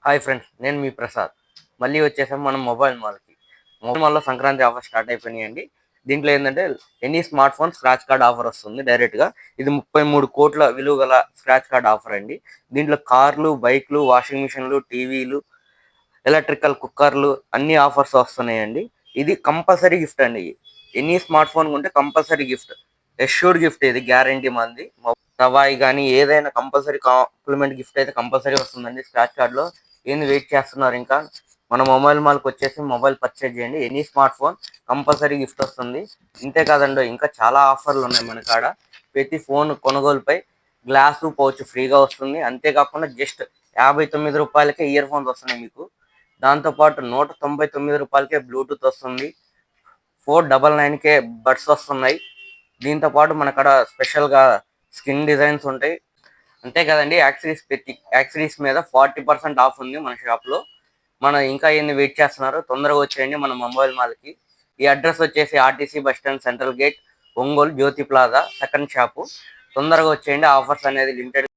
Hi friends, నేను మీ ప్రసాద్. మళ్ళీ వచ్చేసాం మనం మొబైల్ మాల్కి. మొబైల్ మాల్లో సంక్రాంతి ఆఫర్ స్టార్ట్ అయిపోయినాయండి. దీంట్లో ఏంటంటే any smart phone scratch card offer వస్తుంది డైరెక్ట్గా. ఇది 33 కోట్ల విలువ గల స్క్రాచ్ కార్డ్ ఆఫర్ అండి. దీంట్లో కార్లు, బైక్లు, వాషింగ్ మిషన్లు, టీవీలు, ఎలక్ట్రికల్ కుక్కర్లు అన్ని ఆఫర్స్ వస్తున్నాయండి. ఇది కంపల్సరీ గిఫ్ట్ అండి. ఎనీ స్మార్ట్ ఫోన్ ఉంటే కంపల్సరీ గిఫ్ట్, ఎష్యూర్డ్ గిఫ్ట్. ఇది గ్యారంటీ మంది. తవాయి కానీ ఏదైనా కంపల్సరీ కాంప్లిమెంట్ గిఫ్ట్ అయితే కంపల్సరీ వస్తుందండి స్క్రాచ్ కార్డ్ లో. ఏంది వెయిట్ చేస్తున్నారు ఇంకా? మన మొబైల్ మాల్కి వచ్చేసి మొబైల్ పర్చేజ్ చేయండి. Any smart phone compulsory gift వస్తుంది. ఇంతే కాదండి, ఇంకా చాలా ఆఫర్లు ఉన్నాయి మన కాడ. ప్రతి ఫోన్ కొనుగోలుపై గ్లాసు పౌచ్ ఫ్రీగా వస్తుంది. అంతేకాకుండా జస్ట్ రూ. 59కే ఇయర్ ఫోన్స్ వస్తున్నాయి మీకు. దాంతోపాటు రూ. 199కే బ్లూటూత్ వస్తుంది. 499కే బడ్స్ వస్తున్నాయి. దీంతో పాటు మన కాడ స్పెషల్గా స్కిన్ డిజైన్స్ ఉంటాయి. అంతే కదండి, యాక్సరీస్ మీద 40% ఆఫ్ ఉంది మన షాప్లో. మనం ఇంకా ఎన్ని వెయిట్ చేస్తున్నారు? తొందరగా వచ్చేయండి మన మొబైల్ మాల్కి. ఈ అడ్రస్ వచ్చేసి RTC bus stand, central gate, Ongole, Jyothi plaza, second shop. తొందరగా వచ్చేయండి. ఆఫర్స్ అనేది లిమిటెడ్